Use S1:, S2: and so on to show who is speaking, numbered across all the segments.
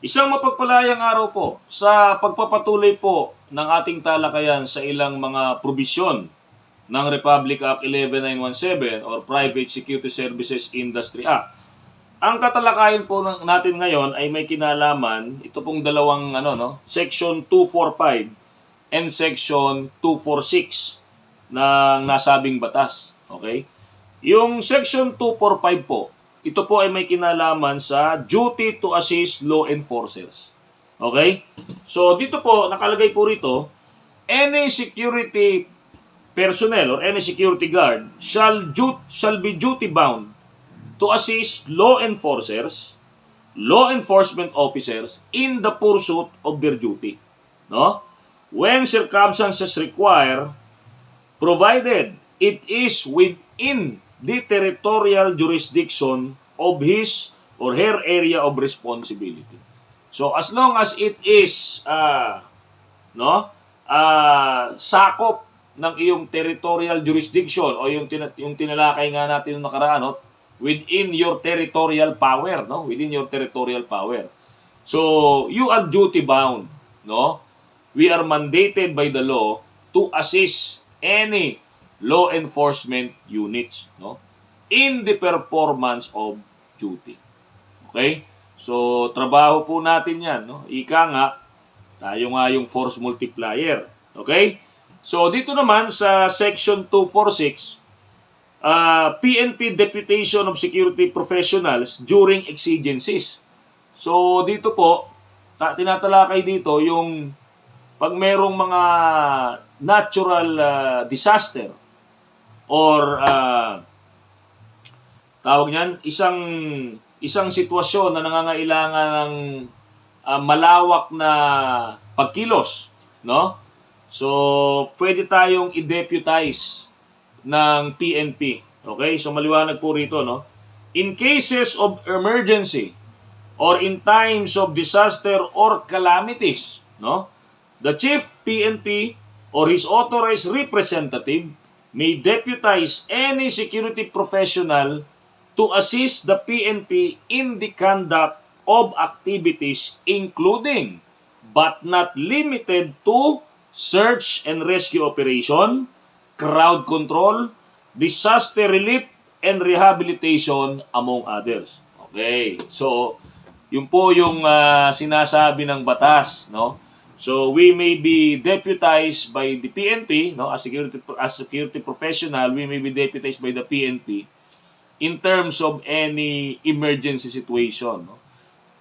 S1: Isang mapagpalayang araw po sa pagpapatuloy po ng ating talakayan sa ilang mga probisyon ng Republic Act 11917 or Private Security Services Industry Act. Ang tatalakayin po natin ngayon ay may kinalaman, ito pong dalawang Section 245 and Section 246 ng nasabing batas. Okay? Yung Section 245 po, ito po ay may kinalaman sa duty to assist law enforcers. Okay? So, dito po, nakalagay po rito, any security personnel or any security guard shall be duty bound to assist law enforcers, law enforcement officers in the pursuit of their duty. No? When circumstances require, provided it is within the territorial jurisdiction of his or her area of responsibility. So as long as it is sakop ng iyong territorial jurisdiction o yung tinalakay nga natin yung nakaraan, within your territorial power, within your territorial power. So you are duty bound, We are mandated by the law to assist any law enforcement units, in the performance of duty. Okay? So, trabaho po natin yan, Ika nga, tayo nga yung force multiplier. Okay? So, dito naman sa Section 246, PNP Deputation of Security Professionals during exigencies. So, dito po, tinatalakay dito yung pag merong mga natural disaster or tawag niyan, isang sitwasyon na nangangailangan ng malawak na pagkilos, So, pwede tayong i-deputize ng PNP. Okay? So, maliwanag po rito, In cases of emergency or in times of disaster or calamities, the Chief PNP or his authorized representative may deputize any security professional to assist the PNP in the conduct of activities including but not limited to search and rescue operation, crowd control, disaster relief, and rehabilitation, among others. Okay, so yun po yung sinasabi ng batas, So we may be deputized by the PNP, as security professional, we may be deputized by the PNP in terms of any emergency situation,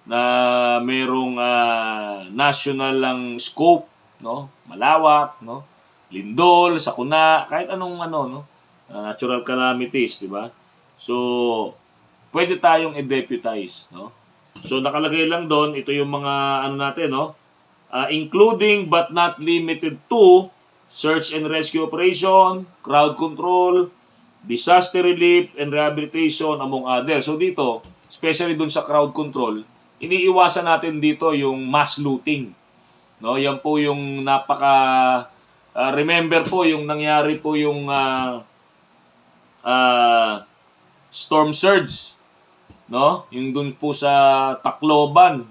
S1: na merong national lang scope, malawak, lindol, sakuna, kahit anong natural calamities, di ba? So pwede tayong i-deputize, So nakalagay lang doon, ito yung mga natin, including but not limited to search and rescue operation, crowd control, disaster relief, and rehabilitation, among others. So dito, especially dun sa crowd control, iniiwasan natin dito yung mass looting. Yan po yung remember po yung nangyari po yung storm surge, yung dun po sa Tacloban,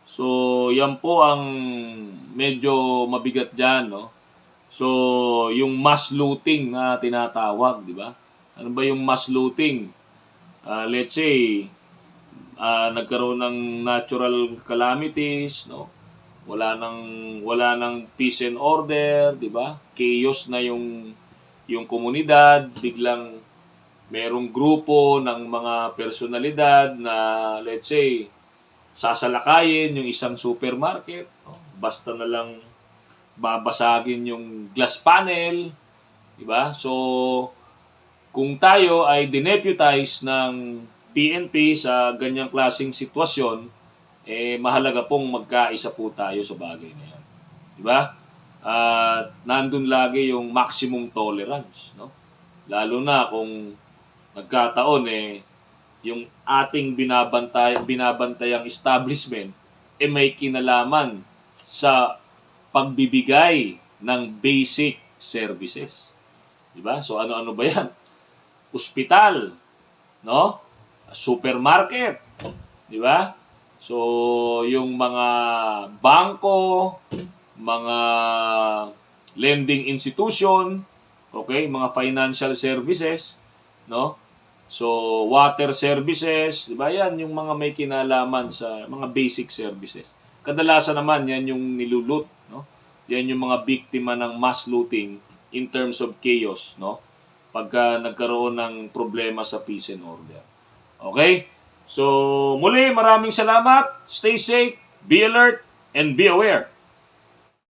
S1: So, yan po ang medyo mabigat dyan, So, yung mass looting na tinatawag, di ba? Ano ba yung mass looting? Let's say, nagkaroon ng natural calamities, Wala nang peace and order, di ba? Chaos na yung komunidad, biglang merong grupo ng mga personalidad na, let's say, sasalakayin yung isang supermarket, basta na lang babasagin yung glass panel, di ba? So, kung tayo ay dineputize ng PNP sa ganyang klaseng sitwasyon, mahalaga pong magkaisa po tayo sa bagay na yan. Di ba? Nandun lagi yung maximum tolerance, Lalo na kung nagkataon yung ating binabantayang establishment may kinalaman sa pagbibigay ng basic services. Diba? So ano-ano ba yan? Ospital, supermarket, diba? So, yung mga bangko, mga lending institution, okay, mga financial services, no? So, water services, di ba yan, yung mga may kinalaman sa mga basic services. Kadalasan naman, yan yung niluloot, no? Yan yung mga biktima ng mass looting in terms of chaos, no? Pagka nagkaroon ng problema sa peace and order. Okay? So, muli, maraming salamat. Stay safe, be alert, and be aware.